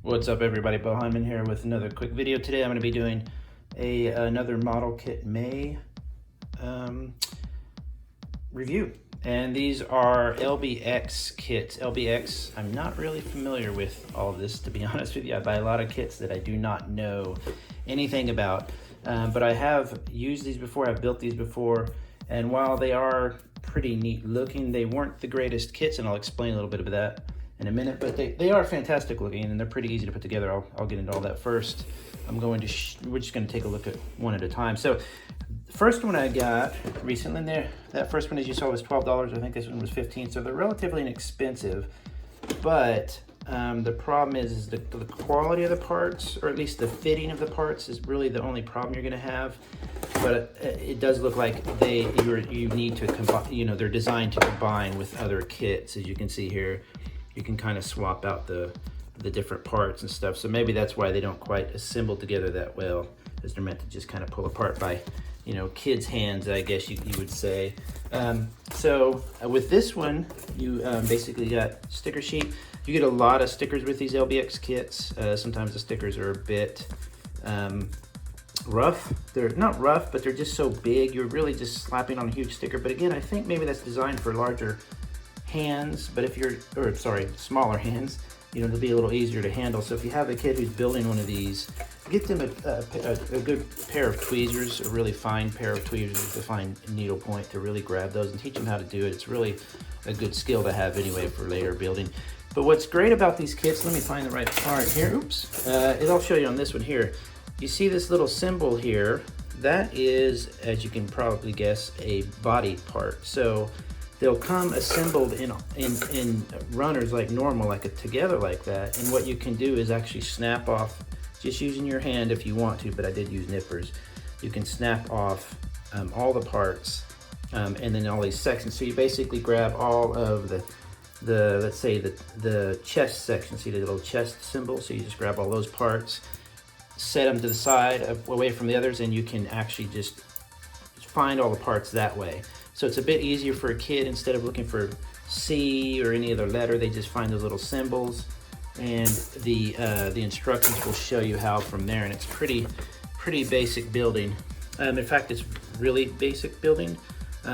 What's up everybody, beau-hindman here with another quick video. Today I'm going to be doing another model kit May review. And these are LBX kits. LBX, I'm not really familiar with all of this, to be honest with you. I buy a lot of kits that I do not know anything about. But I have used these before, I've built these before. And while they are pretty neat looking, they weren't the greatest kits, and I'll explain a little bit of that in a minute, but they are fantastic looking and they're pretty easy to put together. I'll get into all that first. We're just going to take a look at one at a time. So the first one I got recently there, that first one as you saw was $12. I think this one was $15, so they're relatively inexpensive, but the problem is the quality of the parts, or at least the fitting of the parts, is really the only problem you're going to have. But it does look like you need to combine, they're designed to combine with other kits. As you can see here, you can kind of swap out the different parts and stuff. So maybe that's why they don't quite assemble together that well, as they're meant to just kind of pull apart by, kids' hands, I guess you would say. So with this one, you basically got sticker sheet. You get a lot of stickers with these LBX kits. Sometimes the stickers are a bit rough. They're not rough, but they're just so big. You're really just slapping on a huge sticker. But again, I think maybe that's designed for larger hands, but if smaller hands, they'll be a little easier to handle. So if you have a kid who's building one of these, get them a good pair of tweezers, a really fine pair of tweezers with a fine needle point to really grab those and teach them how to do it. It's really a good skill to have anyway for later building. But what's great about these kits, let me find the right part here. Oops, I'll show you on this one here. You see this little symbol here? That is, as you can probably guess, a body part. So they'll come assembled in runners like normal, together like that. And what you can do is actually snap off, just using your hand if you want to, but I did use nippers. You can snap off all the parts and then all these sections. So you basically grab all of let's say the chest section. See the little chest symbol? So you just grab all those parts, set them to the side away from the others, and you can actually just find all the parts that way. So it's a bit easier for a kid. Instead of looking for C or any other letter, they just find those little symbols, and the instructions will show you how from there. And it's pretty basic building. In fact, it's really basic building.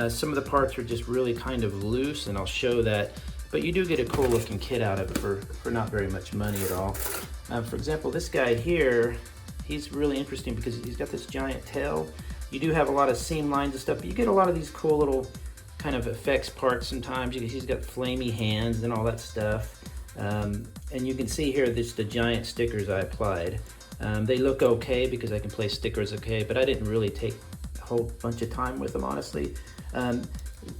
Some of the parts are just really kind of loose, and I'll show that. But you do get a cool looking kit out of it for not very much money at all. For example, this guy here, he's really interesting because he's got this giant tail. You do have a lot of seam lines and stuff, but you get a lot of these cool little kind of effects parts sometimes. He's got flamey hands and all that stuff. And you can see here, the giant stickers I applied. They look okay because I can place stickers okay, but I didn't really take a whole bunch of time with them, honestly.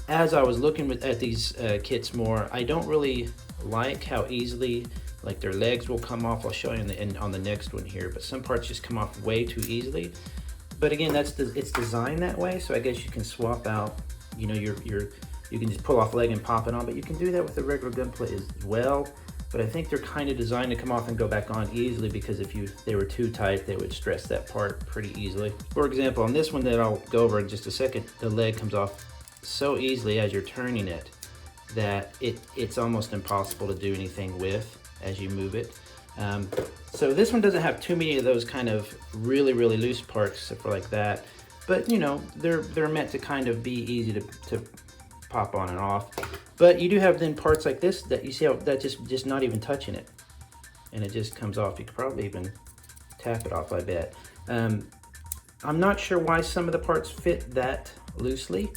As I was looking at these kits more, I don't really like how easily their legs will come off. I'll show you on the next one here, but some parts just come off way too easily. But again, it's designed that way, so I guess you can swap out, you can just pull off leg and pop it on, but you can do that with the regular gun plate as well. But I think they're kind of designed to come off and go back on easily, because if they were too tight, they would stress that part pretty easily. For example, on this one that I'll go over in just a second, the leg comes off so easily as you're turning it that it's almost impossible to do anything with as you move it. So this one doesn't have too many of those kind of really loose parts, except for like that. But they're meant to kind of be easy to pop on and off. But you do have then parts like this that you see how that just not even touching it, and it just comes off. You could probably even tap it off, I bet. I'm not sure why some of the parts fit that loosely.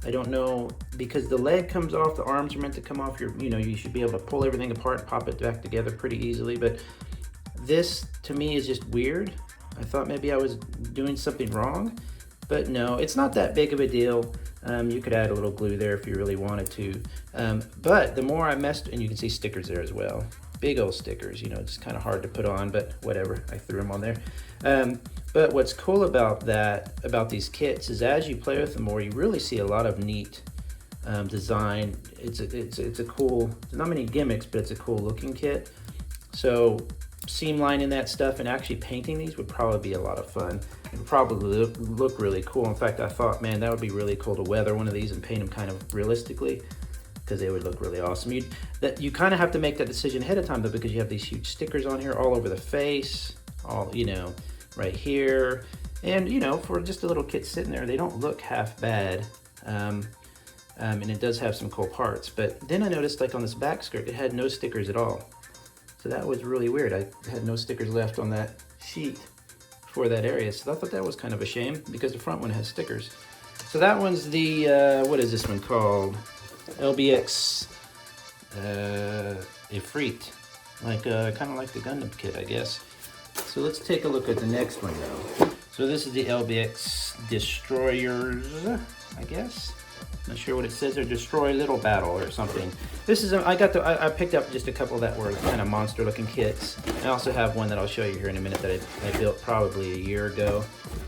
I don't know, because the leg comes off, the arms are meant to come off. You should be able to pull everything apart and pop it back together pretty easily. But this, to me, is just weird. I thought maybe I was doing something wrong, but no, it's not that big of a deal. You could add a little glue there if you really wanted to. But the more I messed, and you can see stickers there as well. Big old stickers, it's kind of hard to put on, but whatever, I threw them on there. But what's cool about these kits is as you play with them more, you really see a lot of neat design. It's a cool, not many gimmicks, but it's a cool looking kit. So seam lining that stuff and actually painting these would probably be a lot of fun. It would probably look really cool. In fact, I thought, man, that would be really cool to weather one of these and paint them kind of realistically. because they would look really awesome. You kind of have to make that decision ahead of time though, because you have these huge stickers on here all over the face, all, you know, right here. And, you know, for just a little kit sitting there, they don't look half bad. And it does have some cool parts. But then I noticed, like on this back skirt, it had no stickers at all. So that was really weird. I had no stickers left on that sheet for that area. So I thought that was kind of a shame, because the front one has stickers. So that one's the, what is this one called? LBX-ifrit. Like, kind of like the Gundam kit, I guess. So let's take a look at the next one though. So this is the LBX-destroyer-z, I guess. Not sure what it says there, Destroy Little Battle or something. This is, I picked up just a couple that were kind of monster looking kits. I also have one that I'll show you here in a minute that I built probably a year ago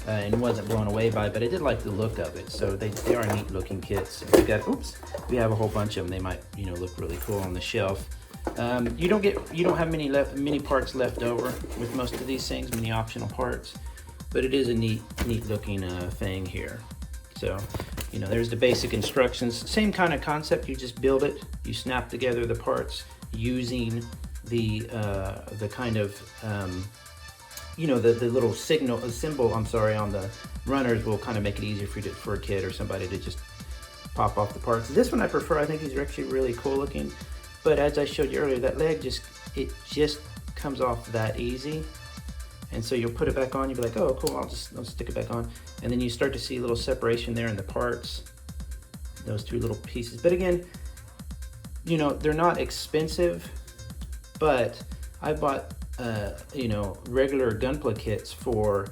and wasn't blown away by, but I did like the look of it. So they are neat looking kits. We got, oops, we have a whole bunch of them. They might, you know, look really cool on the shelf. You don't have many parts left over with most of these things, many optional parts, but it is a neat looking thing here. So, you know, there's the basic instructions. Same kind of concept. You just build it. You snap together the parts using the kind of you know, the little symbol. I'm sorry, on the runners will kind of make it easier for a kid or somebody to just pop off the parts. This one I prefer. I think these are actually really cool looking. But as I showed you earlier, that leg just comes off that easy. And so you'll put it back on, you'll be like, oh, cool, I'll stick it back on. And then you start to see a little separation there in the parts, those two little pieces. But again, you know, they're not expensive, but I bought, you know, regular Gunpla kits for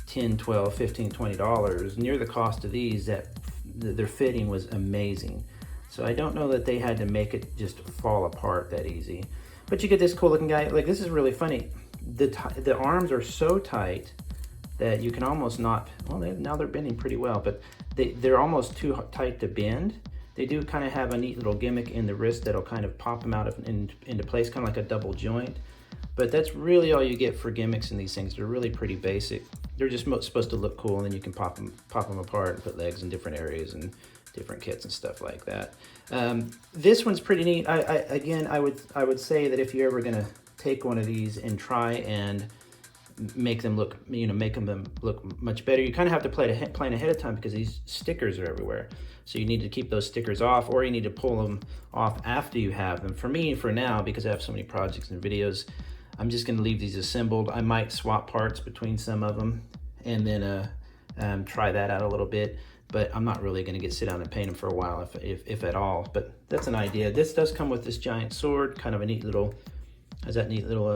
$10, $12, $15, $20, near the cost of these. Their fitting was amazing. So I don't know that they had to make it just fall apart that easy. But you get this cool looking guy. Like, this is really funny. The arms are so tight that you can almost not, well, now they're bending pretty well, but they're almost too tight to bend. They do kind of have a neat little gimmick in the wrist that'll kind of pop them out into place, kind of like a double joint. But that's really all you get for gimmicks in these things. They're really pretty basic. They're just supposed to look cool, and then you can pop them apart and put legs in different areas and different kits and stuff like that. This one's pretty neat. Again, I would say that if you're ever gonna take one of these and try and make them look, you know, look much better, you kind of have to plan ahead of time, because these stickers are everywhere. So you need to keep those stickers off, or you need to pull them off after you have them. For me, for now, because I have so many projects and videos, I'm just gonna leave these assembled. I might swap parts between some of them and then try that out a little bit. But I'm not really gonna sit down and paint them for a while, if at all. But that's an idea. This does come with this giant sword, kind of a neat little, has that neat little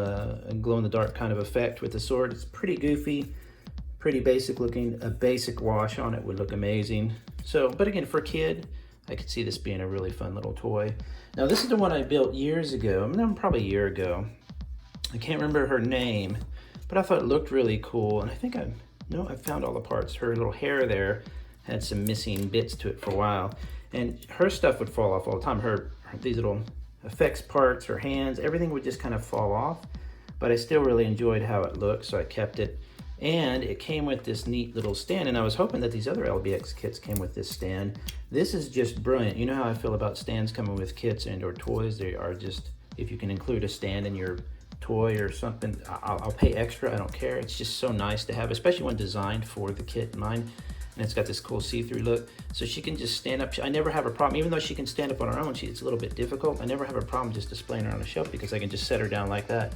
glow-in-the-dark kind of effect with the sword. It's pretty goofy, pretty basic looking. A basic wash on it would look amazing. So, but again, for a kid, I could see this being a really fun little toy. Now, this is the one I built years ago, probably a year ago. I can't remember her name, but I thought it looked really cool. And I think I found all the parts. Her little hair there had some missing bits to it for a while. And her stuff would fall off all the time. These little effects parts, her hands, everything would just kind of fall off, but I still really enjoyed how it looked, so I kept it. And it came with this neat little stand, and I was hoping that these other LBX kits came with this stand. This is just brilliant. You know how I feel about stands coming with kits and or toys. They are just, if you can include a stand in your toy or something, I'll pay extra, I don't care. It's just so nice to have, especially when designed for the kit in mind. And it's got this cool see-through look. So she can just stand up. I never have a problem, even though she can stand up on her own, it's a little bit difficult. I never have a problem just displaying her on a shelf, because I can just set her down like that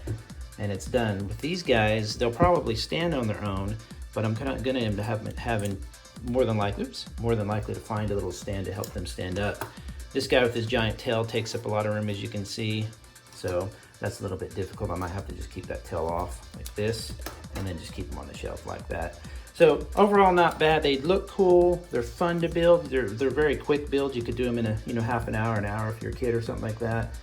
and it's done. With these guys, they'll probably stand on their own, but I'm kind of gonna end up having more than likely to find a little stand to help them stand up. This guy with his giant tail takes up a lot of room, as you can see. So that's a little bit difficult. I might have to just keep that tail off like this, and then just keep them on the shelf like that. So overall, not bad. They look cool. They're fun to build. They're very quick builds. You could do them in a half an hour if you're a kid or something like that.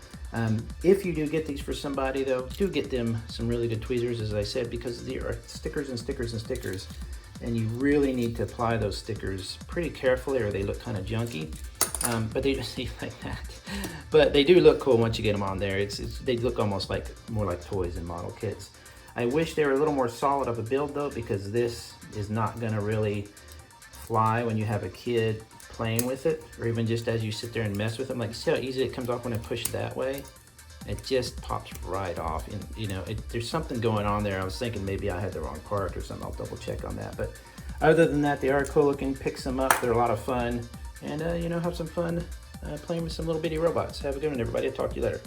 If you do get these for somebody, though, do get them some really good tweezers, as I said, because there are stickers and stickers and stickers, and you really need to apply those stickers pretty carefully, or they look kind of junky. But they just see like that. But they do look cool once you get them on there. They look almost more like toys and model kits. I wish they were a little more solid of a build though, because this is not gonna really fly when you have a kid playing with it, or even just as you sit there and mess with them. Like, see how easy it comes off when I push that way? It just pops right off. And you know, there's something going on there. I was thinking maybe I had the wrong part or something. I'll double check on that. But other than that, they are cool looking. Pick some up. They're a lot of fun. And you know, have some fun playing with some little bitty robots. Have a good one, everybody. I'll talk to you later.